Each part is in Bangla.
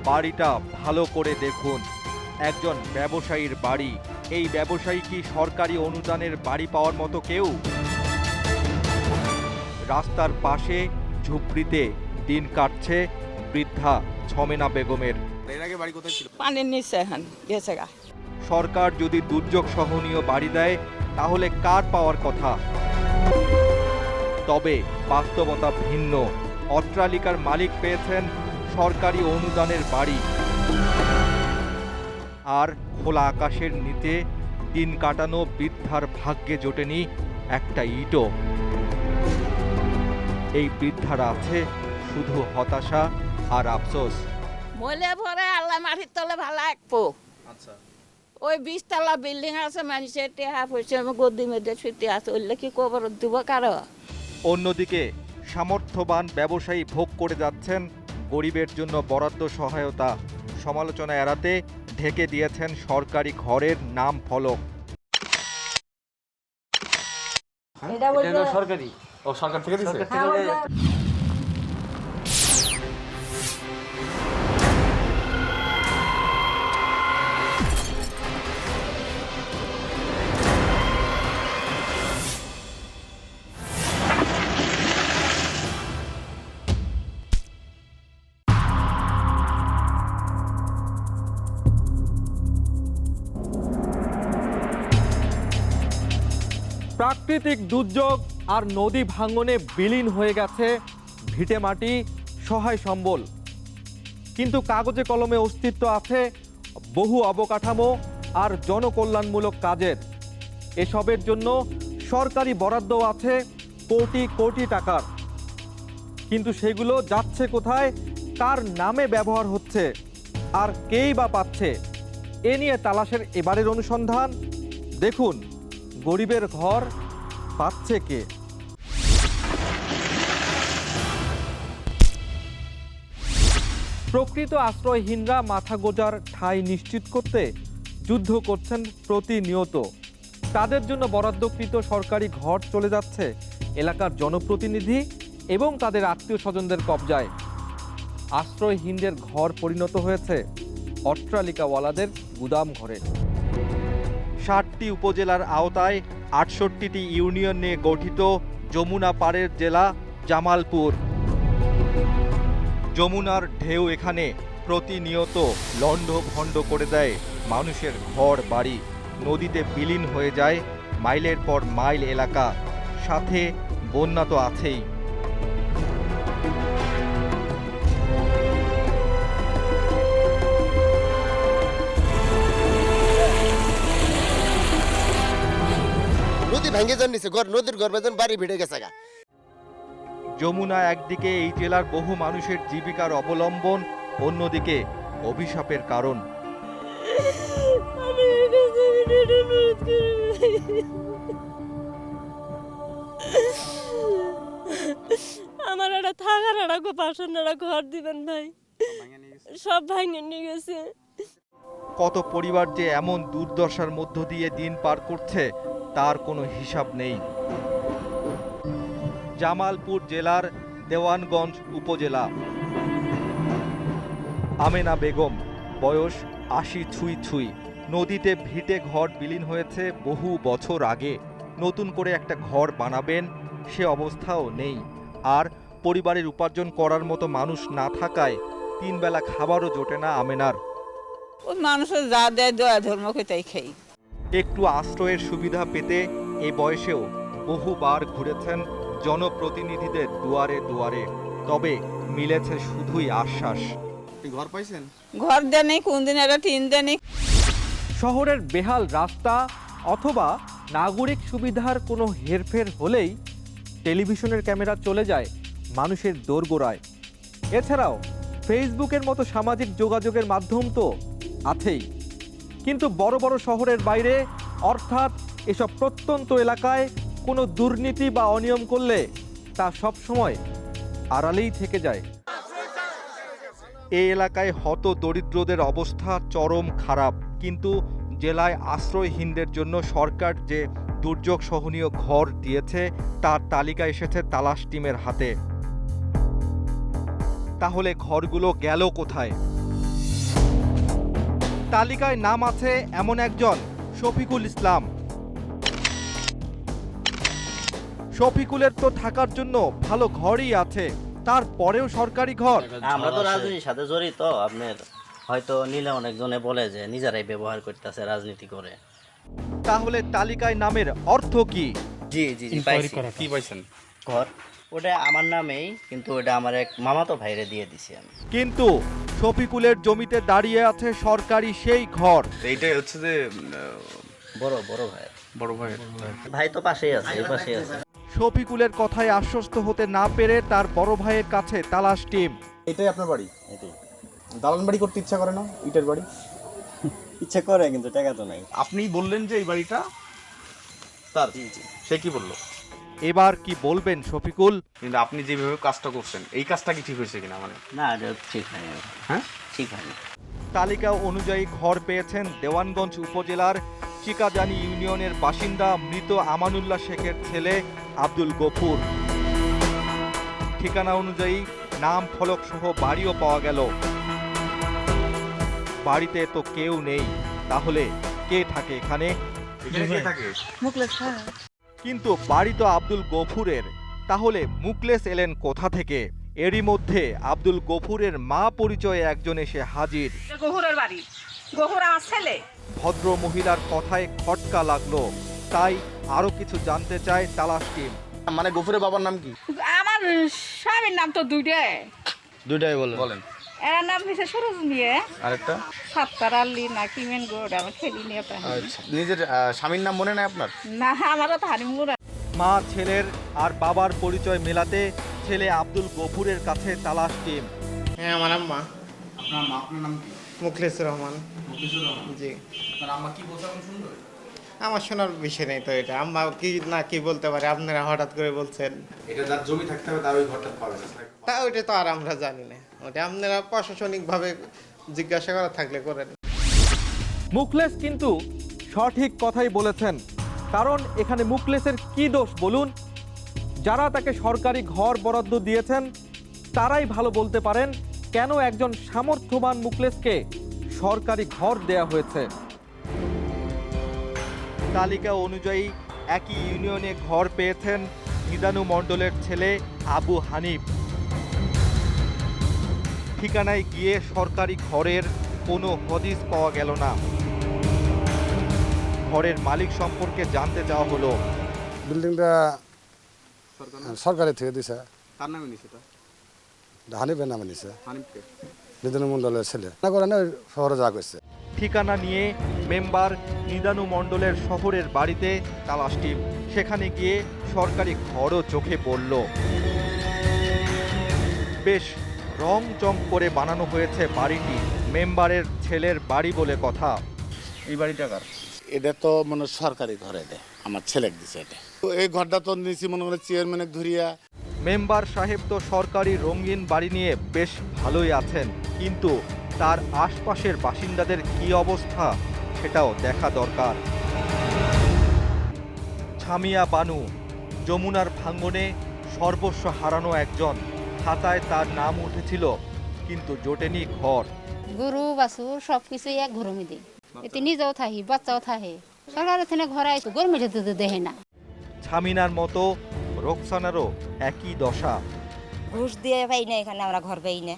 বাড়িটা ভালো করে দেখুন। একজন ব্যবসায়ীর বাড়ি। এই ব্যবসায়ী কি সরকারি অনুদানের বাড়ি পাওয়ার মতো কেউ? রাস্তার পাশে ঝুপড়িতে দিন কাটছে বৃদ্ধা ছমেনা বেগমের। এর আগে বাড়ি কোথায় ছিল? পানির নিচে এখন গেছে গা। সরকার যদি দুর্যোগ সহনীয় বাড়ি দেয় তাহলে কার পাওয়ার কথা? তবে বাস্তবতা ভিন্ন। অট্টালিকার মালিক পেয়েছেন সরকারি অনুদানের বাড়ি, আর খোলা আকাশের নিচে দিন কাটানো বৃদ্ধার ভাগ্যে জোটেনি একটা ইটও। এই বৃদ্ধার আছে শুধু হতাশা আর আফসোস। মলে ভরে আল্লাহ মাটির তলে ভালো একপো। আচ্ছা, ওই 20 তলা বিল্ডিং আছে, মানুষের টেহা পয়সা গদি মেয়েদের ছুটি আছে, ওইলে কি কবর দিব কারো? অন্যদিকে সামর্থ্যবান ব্যবসায়ী ভোগ করে যাচ্ছেন গরিবের জন্য বরাদ্দ সহায়তা। সমালোচনা এড়াতে ঢেকে দিয়েছেন সরকারি ঘরের নাম ফলক। এটা বলতে সরকারি। ও সরকার থেকে দিছে? প্রাকৃতিক দুর্যোগ আর নদী ভাঙনে বিলীন হয়ে গেছে ভিটেমাটি, সহায় সম্বল। কিন্তু কাগজে কলমে অস্তিত্ব আছে বহু অবকাঠামো আর জনকল্যাণমূলক কাজের। এসবের জন্য সরকারি বরাদ্দ আছে কোটি কোটি টাকার। কিন্তু সেগুলো যাচ্ছে কোথায়, কার নামে ব্যবহার হচ্ছে, আর কেই বা পাচ্ছে? এ নিয়ে তালাশের এবারের অনুসন্ধান। দেখুন গরিবের ঘর পাচ্ছে কে। প্রকৃত আশ্রয়হীনরা মাথা গোঁজার ঠাঁই নিশ্চিত করতে যুদ্ধ করছেন প্রতিনিয়ত। তাদের জন্য বরাদ্দকৃত সরকারি ঘর চলে যাচ্ছে এলাকার জনপ্রতিনিধি এবং তাদের আত্মীয় স্বজনদের কবজায়। আশ্রয়হীনদের ঘর পরিণত হয়েছে অট্টালিকাওয়ালাদের গুদাম ঘরে। 60টি উপজেলার আওতায় 68টি ইউনিয়ন নিয়ে গঠিত যমুনা পাড়ের জেলা জামালপুর। যমুনার ঢেউ এখানে প্রতিনিয়ত লণ্ডভণ্ড করে দেয় মানুষের ঘর বাড়ি। নদীতে বিলীন হয়ে যায় মাইলের পর মাইল এলাকা, সাথে বন্যা তো আছেই। নদী ভেঙে যান নিচে ঘর, নদীর ঘর বেজন বাড়ি ভিড়ে গেছে গা। যমুনা একদিকে এই জেলার বহু মানুষের জীবিকার অবলম্বন, অন্যদিকে অভিশাপের কারণ। আমার একটা থাকার একটা পাশন একটা ঘর দিবেন ভাই, সব ভাঙে নিয়ে গেছে। কত পরিবার যে এমন দুর্দশার মধ্য দিয়ে দিন পার করছে তার কোনো হিসাব নেই। জামালপুর জেলার দেওয়ানগঞ্জ উপজেলা। আমেনা বেগম, বয়স 80 ছুঁই ছুঁই। নদীতে ভিটে ঘর বিলীন হয়েছে বহু বছর আগে। নতুন করে একটা ঘর বানাবেন সে অবস্থাও নেই। আর পরিবারের উপার্জন করার মতো মানুষ না থাকায় 3 বেলা খাবারও জোটে না আমেনার। ওই মানুষের যা দেয় দয়া ধর্ম তাই খাই। একটু আশ্রয়ের সুবিধা পেতে এই বয়সেও বহুবার ঘুরেছেন জনপ্রতিনিধিদের দুয়ারে দুয়ারে, তবে মিলেছে শুধুই আশ্বাস। ঘর পাইছেন? ঘর দেয়নি, কোনদিন একটা টিন দেয়নি। শহরের বেহাল রাস্তা অথবা নাগরিক সুবিধার কোনো হেরফের হলেই টেলিভিশনের ক্যামেরা চলে যায় মানুষের দোরগোড়ায়। এছাড়াও ফেসবুকের মতো সামাজিক যোগাযোগের মাধ্যম তো আছেই। কিন্তু বড় বড় শহরের বাইরে, অর্থাৎ এসব প্রত্যন্ত এলাকায় কোনো দুর্নীতি বা অনিয়ম করলে তা সবসময় আড়ালেই থেকে যায়। এই এলাকায় হত দরিদ্রদের অবস্থা চরম খারাপ, কিন্তু জেলায় আশ্রয়হীনদের জন্য সরকার যে দুর্যোগ সহনীয় ঘর দিয়েছে তার তালিকা এসেছে তালাশ টিমের হাতে। তাহলে ঘরগুলো গেল কোথায়? তালিকায় নাম আছে এমন একজন শফিকুল ইসলাম। শফিকুলের তো থাকার জন্য ভালো ঘরই আছে, তারপরেও সরকারি ঘর। আমরা তো রাজনীতির সাথে জড়িত, আপনার হয়তো নিলে অনেকজনে বলে যে নিজেরাই ব্যবহার করতেছে রাজনীতি করে। তাহলে তালিকায় নামের অর্থ কি? জি জি জি পাইছি। কি পাইছেন? ঘর ওটা আমার নামেই, কিন্তু ওটা আমার এক মামাতো ভাইরে দিয়ে দিছি আমি। কিন্তু শফিকুলের জমিতে দাঁড়িয়ে আছে সরকারি সেই ঘর। এইটাই হচ্ছে যে বড় বড় ভাই, বড় ভাই। ভাই তো পাশেই আছে, এই পাশেই আছে। শফিকুলের কথায় আশ্বস্ত হতে না পেরে তার বড় ভাইয়ের কাছে তালাশ টিম। এটাই আপনার বাড়ি? এটাই। দালান বাড়ি করতে ইচ্ছা করে না? ইটের বাড়ি ইচ্ছা করে, কিন্তু টাকা তো নাই। আপনি বললেন যে এই বাড়িটা তার। সে কি বললো? এবার কি বলবেন শফিকুল? কিন্তু আপনি যেভাবে কাজটা করছেন, এই কাজটা কি ঠিক হয়েছে কিনা? মানে না, এটা ঠিক হয়নি। হ্যাঁ, ঠিক হয়নি। তালিকা অনুযায়ী ঘর পেয়েছেন দেওয়ানগঞ্জ উপজেলার চিকাজানি ইউনিয়নের বাসিন্দা মৃত আমানুল্লাহ শেখের ছেলে আব্দুল গফুর। ঠিকানা অনুযায়ী নাম ফলক সহ বাড়িও পাওয়া গেল। বাড়িতে তো কেউ নেই, তাহলে কে থাকে এখানে? এখানে কে থাকে? কিন্তু বাড়ি তো আব্দুল গফুরের, তাহলে মুকলেস এলেন কোথা থেকে? এরই মধ্যে আব্দুল গফুরের মা পরিচয়ে একজন এসে হাজির। গফুরের বাড়ি, গফুর আমার ছেলে। ভদ্র মহিলার কথায় খটকা লাগলো, তাই আরো কিছু জানতে চায় তালাশ টিম। মানে গফুরের বাবার নাম কি? আমার স্বামীর নাম তো দুইটাই বলেন। এর নাম হয়েছে সুরজ মিয়া, আরেকটা সাত্তার আলী না কিমেন গোড, আমার খেলি নিয়ে আচ্ছা, নিজের স্বামীর নাম মনে নাই আপনার? না, আমারও তারিমুর। মা ছেলের আর বাবার পরিচয় মেলাতে ছেলে আব্দুল গফুরের কাছে তালাশ টিম। হ্যাঁ, আমার আম্মা। আপনার নাম কি? মুখলেসুর রহমান। মুখলিসুর রহমান। জি। আপনার আম্মা কি বলছে এখন সুন্দর? আমার শোনার বিষয় নেই তো এটা। আম্মা কি না কি বলতে পারে, আপনারা হঠাৎ করে বলছেন। এটা যার জমি থাকতে হবে তার ওই ঘরটা পাবে না। তা ওইটা তো আর আমরা জানি না, ওটা আপনারা প্রশাসনিকভাবে জিজ্ঞাসা করা থাকলে করেন। মুখলেস কিন্তু সঠিক কথাই বলেছেন, কারণ এখানে মুখলেসের কি দোষ বলুন? যারা তাকে সরকারি ঘর বরাদ্দ দিয়েছেন তারাই ভালো বলতে পারেন কেন একজন সামর্থ্যবান মুখলেসকে সরকারি ঘর দেয়া হয়েছে। তালিকা অনুযায়ী একই ইউনিয়নে ঘর পেয়েছেন নিদানু মণ্ডলের ছেলে আবু হানিফ। ঠিকানায় গিয়ে সরকারি ঘরের কোনো হদিস পাওয়া গেল না। ঘরের মালিক সম্পর্কে জানতে চাওয়া হলো। বিল্ডিংটা সরকারের থেকে দিছে। তার নামে নিছে? হানিফের নামে নিছে, হানিফকে। নিদানু মণ্ডলের ছেলে না করে না, শহরে যা করছে। ঠিকানা নিয়ে মেম্বার নিদানু মণ্ডলের শহরের বাড়িতে তালাশ টিম। সেখানে গিয়ে সরকারি ঘরও চোখে পড়ল। বেশ রং চং করে বানানো হয়েছে বাড়িটি। মেম্বারের ছেলের বাড়ি বলে কথা। এই বাড়িটা কার? এটা তো মানে সরকারি ঘর, এটা আমার ছেলেকে দিছে। এটা তো এই ঘরটা তো নিচে মনে করে চেয়ারম্যানে ধরিয়া। মেম্বার সাহেব তো সরকারি রঙিন বাড়ি নিয়ে বেশ ভালোই আছেন, কিন্তু তার আশপাশের বাসিন্দাদের কি অবস্থা সেটাও দেখা দরকার। ছামিয়া বানু, যমুনার ভাঙ্গনে সর্বস্ব হারানো একজন। খাতায় তার নাম উঠেছিল, কিন্তু জোটেনি ঘর। গরু বাছুর সব কিছুই এক ঘরের মধ্যে, এতে নিজেও থাকি বাচ্চাও থাকে। সরকারের থেকে ঘরে আইতো গরমের যেতে দেখে না। ছামিনার মতো রোকসানারও একই দশা। ঘুষ দিয়ে পাই না, এখানে আমরা ঘর পাই না।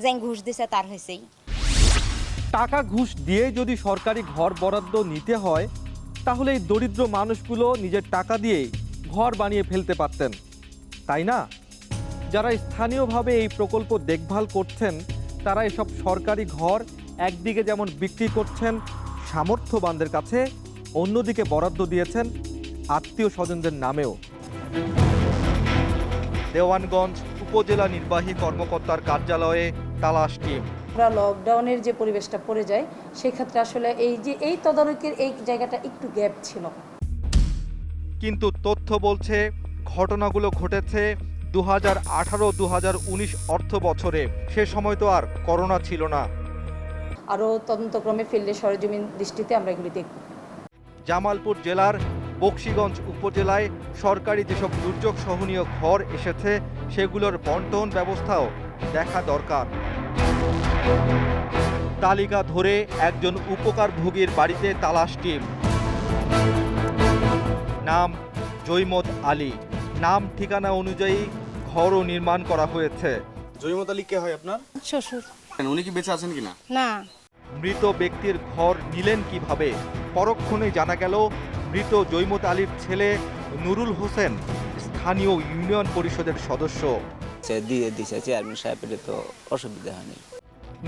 যাই ঘুষ দিছে তার হয়েছেই। টাকা ঘুষ দিয়ে যদি সরকারি ঘর বরাদ্দ নিতে হয়, তাহলে এই দরিদ্র মানুষগুলো নিজের টাকা দিয়েই ঘর বানিয়ে ফেলতে পারতেন, তাই না? যারা স্থানীয়ভাবে এই প্রকল্প দেখভাল করছেন তারা এসব সরকারি ঘর একদিকে যেমন বিক্রি করছেন সামর্থ্যবানদের কাছে, অন্যদিকে বরাদ্দ দিয়েছেন আত্মীয় স্বজনদের নামেও। দেওয়ানগঞ্জ উপজেলা নির্বাহী কর্মকর্তার কার্যালয়ে তালাশ টিম। আমরা লকডাউনের যে পরিবেশটা পড়ে যায়, সেক্ষেত্রে আসলে এই তদারকির এই জায়গাটা একটু গ্যাপ ছিল। কিন্তু তথ্য বলছে ঘটনাগুলো ঘটেছে 2018-2019 অর্থ বছরে। সে সময় তো আর করোনা ছিল না। আরও তদন্তক্রমে ফেললে সরেজমিন দৃষ্টিতে আমরা এগুলি দেখব। জামালপুর জেলার বকশীগঞ্জ উপজেলায় সরকারি যেসব দুর্যোগ সহনীয় ঘর এসেছে সেগুলোর বন্টন ব্যবস্থাও দেখা দরকার। তালিকা ধরে একজন উপকারভোগীর বাড়িতে তালাশ টিম। নাম জৈমত আলী। নাম ঠিকানা অনুযায়ী ঘরও নির্মাণ করা হয়েছে। জয়মত আলী কে হয় আপনার? শ্বশুর। উনি কি বেঁচে আছেন কিনা? না। মৃত ব্যক্তির ঘর নিলেন কিভাবে? পরক্ষণেই জানা গেল মৃত জৈমত আলীর ছেলে নুরুল হোসেন স্থানীয় ইউনিয়ন পরিষদের সদস্য। দিয়ে দিছে চেয়ারম্যান সাহেবের, তো অসুবিধা হয়নি।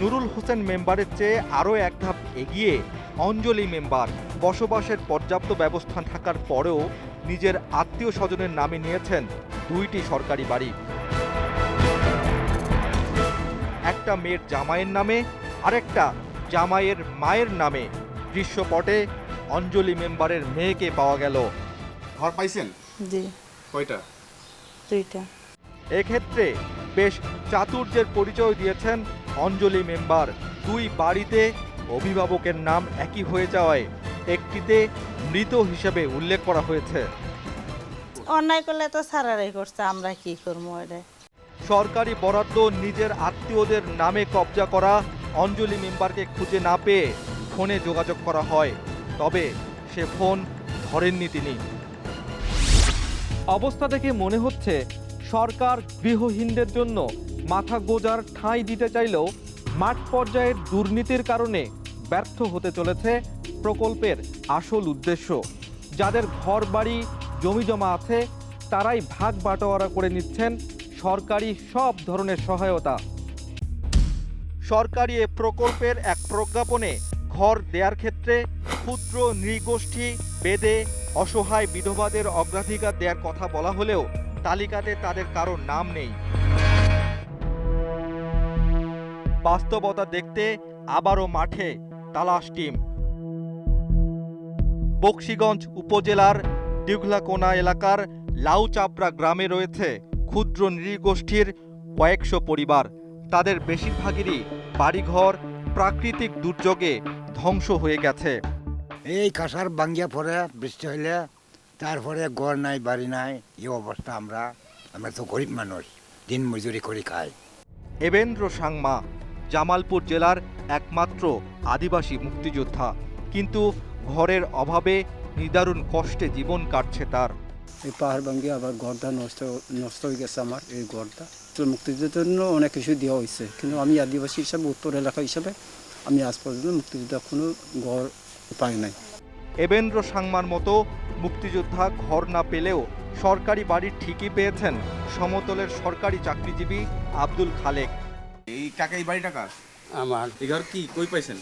নুরুল হোসেন মেম্বারের চেয়ে আরও এক ধাপ এগিয়ে অঞ্জলি মেম্বার। বসবাসের পর্যাপ্ত ব্যবস্থা থাকার পরেও নিজের আত্মীয় স্বজনের নামে নিয়েছেন 2টি সরকারি বাড়ি। একটা মেয়ের জামাইয়ের নামে, আরেকটা জামাইয়ের মায়ের নামে। দৃশ্যপটে অঞ্জলি মেম্বারের মেয়েকে পাওয়া গেল। ঘর পাইছেন? জি। কয়টা? 2টা। এক্ষেত্রে বেশ চাতুর্যের পরিচয় দিয়েছেন অঞ্জলি মেম্বার। 2 বাড়িতে অভিভাবকের নাম একই হয়ে যাওয়ায় একটিতে মৃত হিসেবে উল্লেখ করা হয়েছে। অন্যায় করলে তো সারারাই করছে, আমরা কি করবো এটা। সরকারি বরাদ্দ নিজের আত্মীয়দের নামে কবজা করা অঞ্জলি মেম্বারকে খুঁজে না পেয়ে ফোনে যোগাযোগ করা হয়, তবে সে ফোন ধরেননি তিনি। অবস্থা দেখে মনে হচ্ছে সরকার গৃহহীনদের জন্য মাথা গোজার ঠাঁই দিতে চাইলেও মাঠ পর্যায়ের দুর্নীতির কারণে ব্যর্থ হতে চলেছে প্রকল্পের আসল উদ্দেশ্য। যাদের ঘর বাড়ি জমি জমা আছে তারাই ভাগ বাটোয়ারা করে নিচ্ছেন সরকারি সব ধরনের সহায়তা। সরকারি এ প্রকল্পের এক প্রজ্ঞাপনে ঘর দেওয়ার ক্ষেত্রে ক্ষুদ্র নৃগোষ্ঠী, বেদে, অসহায় বিধবাদের অগ্রাধিকার দেওয়ার কথা বলা হলেও তালিকাতে তাদের কারো নাম নেই। বাস্তবতা দেখতে আবারও মাঠে তালাশ টিম। বকশীগঞ্জ উপজেলার দিঘলাকোনা এলাকার লাউচাপড়া গ্রামে রয়েছে ক্ষুদ্র নৃগোষ্ঠীর কয়েকশো পরিবার। তাদের বেশিরভাগেরই বাড়িঘর প্রাকৃতিক দুর্যোগে ধ্বংস হয়ে গেছে। এই কাঁসার ভাঙ্গিয়া পরে বৃষ্টি হইলে তারপরে ঘর নাই, বাড়ি নাই, এই অবস্থা। আমরা তো গরিব মানুষ, দিন মজুরি করে খাই। এবেন্দ্র সাংমা জামালপুর জেলার একমাত্র আদিবাসী মুক্তিযোদ্ধা, কিন্তু ঘরের অভাবে নিদারুণ কষ্টে জীবন কাটছে তার। এই পাহাড় ভাঙ্গিয়ে আবার ঘরটা নষ্ট হয়ে গেছে আমার। এই ঘরটা মুক্তিযুদ্ধের জন্য অনেক কিছু দেওয়া হয়েছে, কিন্তু আমি আদিবাসী হিসাবে, উত্তর এলাকা হিসাবে আমি আজ পর্যন্ত মুক্তিযোদ্ধা কোনো ঘর পাই নাই। এবেন্দ্র সাংমার মতো মুক্তিযোদ্ধা ঘর না পেলেও সরকারি বাড়ি ঠিকই পেয়েছেন সমতলের সরকারি চাকরিজীবী আব্দুল খালেক। এই টাকা, এই বাড়িটা কার? আমার। এই ঘর কি কই পাইছেন?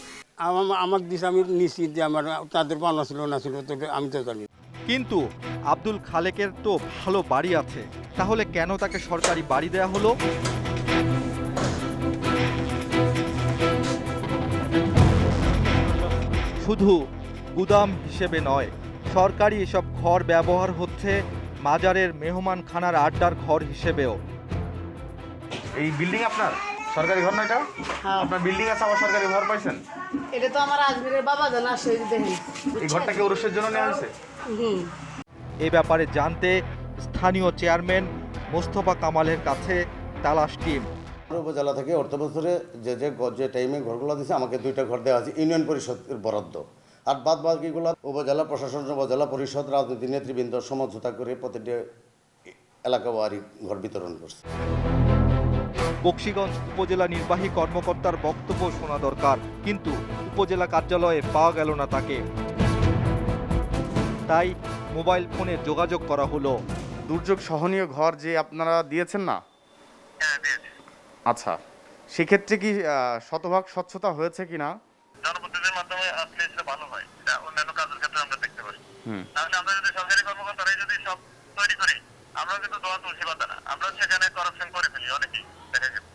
আমার দিছে, আমি নিশ্চিত যে আমার তাদের পাওনা ছিল না ছিল, তো আমি তো জানি। কিন্তু আব্দুল খালেকের তো ভালো বাড়ি আছে, তাহলে কেন তাকে সরকারি বাড়ি দেয়া হলো? শুধু গুদাম হিসেবে নয়, সরকারি এসব ঘর ব্যবহার হচ্ছে মাজারের মেহমানখানার আড্ডার ঘর হিসেবেও। এই বিল্ডিং আপনার সরকারি ঘর না এটা? আপনার বিল্ডিং আছে, আবার সরকারি ঘর পাইছেন? এটা তো আমার আজমিরের বাবা জানা আসে দেখেন। এই ঘরটাকে ওরসের জন্য নেওয়া হয়েছে? এ ব্যাপারে জানতে স্থানীয় চেয়ারম্যান মোস্তফা কামালের কাছে তালাশ টিম। উপজেলা থেকে অর্থ বছরে যে টাইমে ঘরগুলো দিয়েছে, আমাকে 2টা ঘর দেওয়া আছে ইউনিয়ন পরিষদের বরাদ্দ। আর বাদ বাকিগুলো উপজেলা প্রশাসন, উপজেলা পরিষদ, রাজনীতি নেতৃবৃন্দ সমঝোতা করে প্রতিটি এলাকাবাড়ি ঘর বিতরণ করছে। বকশীগঞ্জ উপজেলা নির্বাহী কর্মকর্তার বক্তব্য শোনা দরকার, কিন্তু উপজেলা কার্যালয়ে পাওয়া গেল না তাকে। তাই মোবাইল ফোনে যোগাযোগ করা হলো। দুর্যোগ সহনীয় ঘর যে আপনারা দিয়েছেন না? আচ্ছা, সেক্ষেত্রে কি শতভাগ স্বচ্ছতা হয়েছে কিনা? জনপ্রতিনিধির মাধ্যমে আসলে সেটা ভালো হয়, অন্যান্য কাজের ক্ষেত্রে আমরা দেখতে পারি। তাহলে আমরা যদি সরকারি কর্মকর্তারাই যদি সব তৈরি করি, আমরা কিন্তু দোয়া তুলসী পাতা না, আমরা সেখানে করাপশন করে ফেলি অনেকেই দেখা গেছে।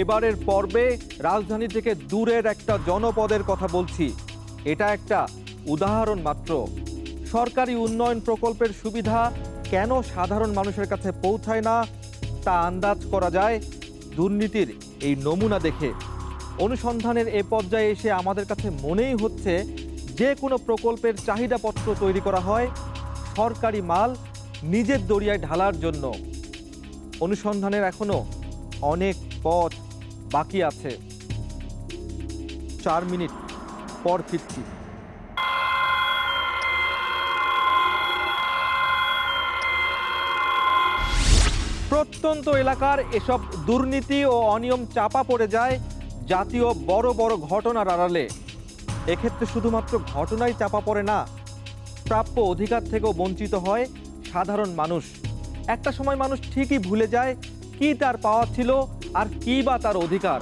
এবারের পর্বে রাজধানী থেকে দূরের একটা জনপদের কথা বলছি। এটা একটা উদাহরণ মাত্র। সরকারি উন্নয়ন প্রকল্পের সুবিধা কেন সাধারণ মানুষের কাছে পৌঁছায় না তা আন্দাজ করা যায় দুর্নীতির এই নমুনা দেখে। অনুসন্ধানের এ পর্যায়ে এসে আমাদের কাছে মনেই হচ্ছে যে কোনো প্রকল্পের চাহিদাপত্র তৈরি করা হয় সরকারি মাল নিজের দরিয়ায় ঢালার জন্য। অনুসন্ধানের এখনো অনেক পথ বাকি আছে। 4 মিনিট পর ফিরছি। প্রত্যন্ত এলাকার এসব দুর্নীতি ও অনিয়ম চাপা পড়ে যায় জাতীয় বড় বড় ঘটনার আড়ালে। এক্ষেত্রে শুধুমাত্র ঘটনাই চাপা পড়ে না, প্রাপ্য অধিকার থেকেও বঞ্চিত হয় সাধারণ মানুষ। একটা সময় মানুষ ঠিকই ভুলে যায় কি তার পাওয়া ছিল আর কি বা তার অধিকার।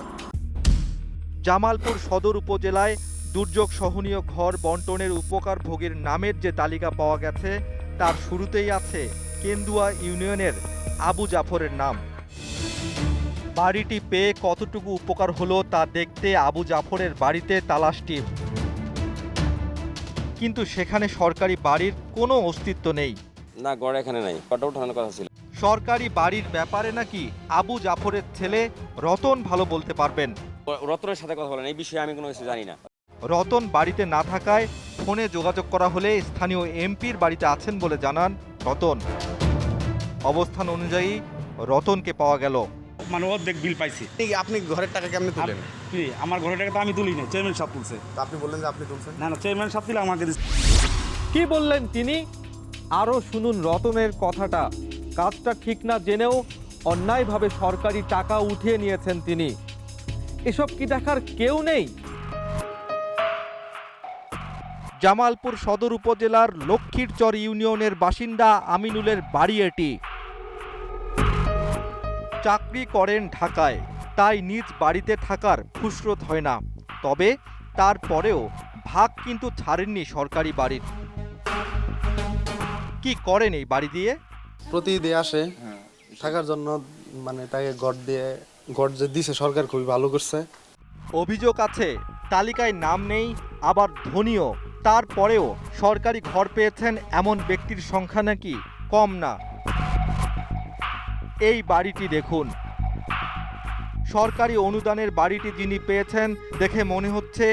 জামালপুর সদর উপজেলায় দুর্যোগ সহনীয় ঘর বন্টনের উপকার ভোগীর নামের যে তালিকা পাওয়া গেছে তার শুরুতেই আছে কেন্দুয়া ইউনিয়নের আবু জাফরের নাম। বাড়িটি পেয়ে কতটুকু উপকার হলো তা দেখতে আবু জাফরের বাড়িতে তালাশ টিম, কিন্তু সেখানে সরকারি বাড়ির কোনো অস্তিত্ব নেই। না, গড় এখানে নাই, গড়টা উঠানোর কথা ছিল। সরকারি বাড়ির ব্যাপারে নাকি আবু জাফরের ছেলে রতন ভালো বলতে পারবেন। রতনের সাথে কথা বলেন, এই বিষয়ে আমি কোনো কিছু জানি না। রতন বাড়িতে না থাকায় ফোনে যোগাযোগ করা হলে স্থানীয় এমপির বাড়িতে আছেন বলে জানান রতন। অবস্থান অনুযায়ী রতনকে পাওয়া গেল। মানে অর্ধেক বিল পাইছি। আপনি ঘরের টাকা কেমনে তুলেন? আমার ঘরের টাকা তো আমি তুলি না, চেয়ারম্যান সাহেব তুলছে। আপনি বললেন যে আপনি তুলছেন? না, চেয়ারম্যান সাহেব তুলে আমাকে দিচ্ছে। কি বললেন তিনি? আরও শুনুন রতনের কথাটা। কাজটা ঠিক না জেনেও অন্যায়ভাবে সরকারি টাকা উঠিয়ে নিয়েছেন তিনি। এসব কি দেখার কেউ নেই? জামালপুর সদর উপজেলার লক্ষ্মীরচর ইউনিয়নের বাসিন্দা আমিনুলের বাড়ি এটি। চাকরি করেন ঢাকায়, তাই নিজ বাড়িতে থাকার ফুসরত হয় না। তবে তারপরেও ভাগ কিন্তু ছাড়েননি সরকারি বাড়ির। কি করেন এই বাড়ি দিয়ে? প্রতিদিন আসে থাকার জন্য, মানে তাকে ঘর যে দিছে সরকার খুবই ভালো করছে। অভিযোগ আছে তালিকায় নাম নেই, আবার ধনীও, তারপরেও সরকারি ঘর পেয়েছেন এমন ব্যক্তির সংখ্যা নাকি কম না। এই বাড়িটি দেখুন। সরকারি অনুদানের বাড়িটি যিনি পেয়েছেন দেখে মনে হচ্ছে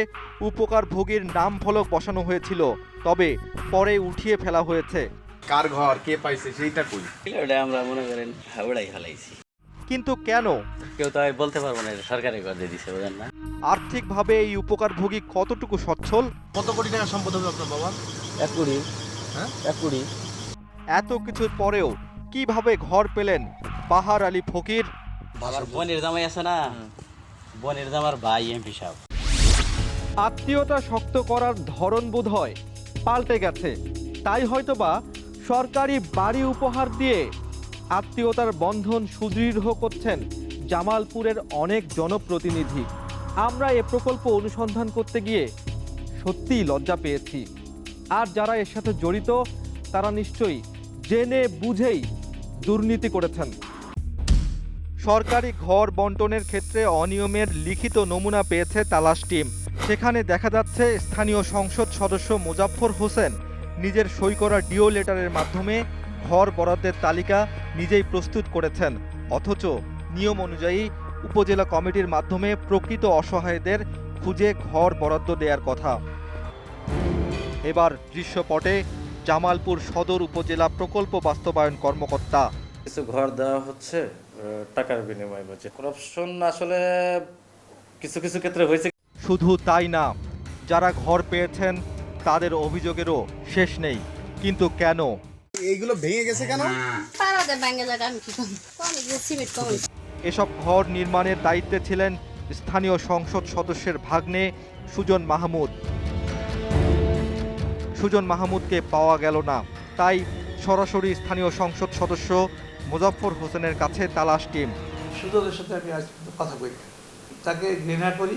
উপকার ভোগীর নাম ফলক বসানো হয়েছিল, তবে পরে উঠিয়ে ফেলা হয়েছে। কার ঘর কে পাইছে সেইটা কই? ওটা আমরা মনে করেন হাওড়াই ফেলাইছি। কিন্তু কেন? কেউ তো আমি বলতে পারবো না, সরকারি ঘর দিয়ে দিছে, বুঝেন না। আর্থিকভাবে এই উপকারভোগী কতটুকু সচ্ছল? কত কোটি টাকা সম্পদ হবে আপনার বাবার? 1 কোটি। হ্যাঁ, 1 কোটি। এত কিছুর পরেও কিভাবে ঘর পেলেন বাহার আলী ফকির? আমার বোনের জামাই আছে না, বোনের জামার ভাই এমপি সাহেব। আত্মীয়তা শক্ত করার ধরন বোধহয় পাল্টে গেছে। তাই হয়তোবা সরকারি বাড়ি উপহার দিয়ে আত্মীয়তার বন্ধন সুদৃঢ় করছেন জামালপুরের অনেক জনপ্রতিনিধি। আমরা এ প্রকল্প অনুসন্ধান করতে গিয়ে সত্যিই লজ্জা পেয়েছি। আর যারা এর সাথে জড়িত তারা নিশ্চয়ই জেনে বুঝেই দুর্নীতি করেছেন। সরকারি ঘর বন্টনের ক্ষেত্রে অনিয়মের লিখিত নমুনা পেয়েছে তালাশ টিম। সেখানে দেখা যাচ্ছে স্থানীয় সংসদ সদস্য মোজাফফর হোসেন নিজের সই করা ডিও লেটারের মাধ্যমে ঘর বরাদ্দের তালিকা নিজেই প্রস্তুত করেছেন, অথচ নিয়ম অনুযায়ী উপজেলা কমিটির মাধ্যমে প্রকৃত অসহায়দের খুঁজে ঘর বরাদ্দ দেওয়ার কথা। এবার দৃশ্যপটে জামালপুর সদর উপজেলা প্রকল্প বাস্তবায়ন কর্মকর্তা। কিছু ঘর দেওয়া হচ্ছে টাকার বিনিময়ে, বলছে করাপশন আসলে কিছু কিছু ক্ষেত্রে হয়েছে। শুধু তাই না, যারা ঘর পেয়েছেন তাদের অভিযোগেরও শেষ নেই। কিন্তু কেন? এইগুলো ভেঙে গেছে কেন? এসব ঘর নির্মাণের দায়িত্বে ছিলেন স্থানীয় সংসদ সদস্যের ভাগ্নে সুজন মাহমুদ। সুজন মাহমুদকে পাওয়া গেল না, তাই সরাসরি স্থানীয় সংসদ সদস্য মোজাফফর হোসেনের কাছে তালাশ টিম। সুজনের সাথে আমি আজ কথা বলি, তাকে ঘৃণা করি।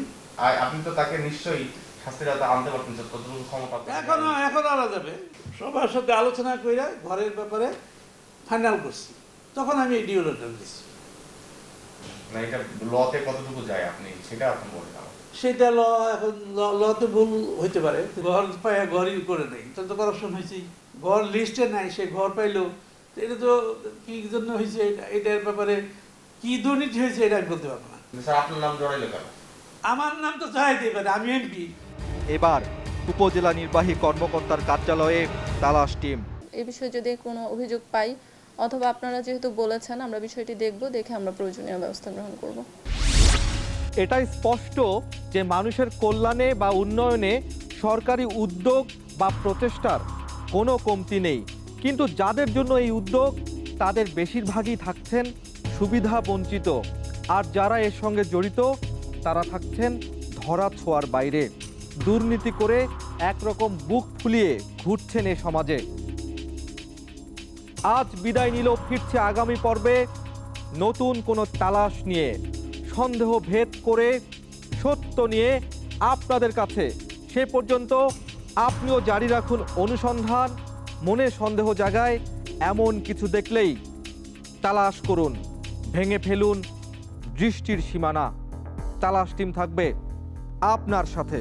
আপনি তো তাকে নিশ্চয়ই শাস্তির আওতায় আনতে পারতেন, কতটুকু ক্ষমতা? এখন আনা যাবে। সবার সাথে আলোচনা করে ঘরের ব্যাপারে ফাইনাল করছি, তখন আমি এই ডিও লেটার দিচ্ছি। না, এটা লতে কতটুকু যায় আপনি সেটা আপনি বলেন। সেটা এখন লতে ভুল হইতে পারে। ঘর পায় ঘরই করে নেই, তো করাপশন হয়েছে। ঘর লিস্টে নাই, সে ঘর পাইলো, এটা তো কি জন্য হয়েছে, এটার ব্যাপারে কি দুর্নীতি হয়েছে এটা আমি বলতে পারবো না। স্যার, আপনার নাম জড়াইলো কেন? আমার নাম তো চাইতেই পারে, আমি এমপি। এবার উপজেলা নির্বাহী কর্মকর্তার কার্যালয়ে তালাশ টিম। এই বিষয়ে যদি কোনো অভিযোগ পাই অথবা আপনারা যেহেতু বলেছেন, আমরা বিষয়টি দেখব, দেখে আমরা প্রয়োজনীয় ব্যবস্থা গ্রহণ করব। এটাই স্পষ্ট যে মানুষের কল্যাণে বা উন্নয়নে সরকারি উদ্যোগ বা প্রচেষ্টার কোনো কমতি নেই, কিন্তু যাদের জন্য এই উদ্যোগ তাদের বেশিরভাগই থাকছেন সুবিধা বঞ্চিত, আর যারা এর সঙ্গে জড়িত তারা থাকছেন ধরা ছোঁয়ার বাইরে, দুর্নীতি করে একরকম বুক ফুলিয়ে ঘুরছেন এ সমাজে। আজ বিদায় নিল, ফিরছে আগামী পর্বে নতুন কোনো তালাশ নিয়ে, সন্দেহ ভেদ করে সত্য নিয়ে আপনাদের কাছে। সে পর্যন্ত আপনিও জারি রাখুন অনুসন্ধান, মনে সন্দেহ জাগায় এমন কিছু দেখলেই তালাশ করুন, ভেঙে ফেলুন দৃষ্টির সীমানা। তালাশ টিম থাকবে আপনার সাথে।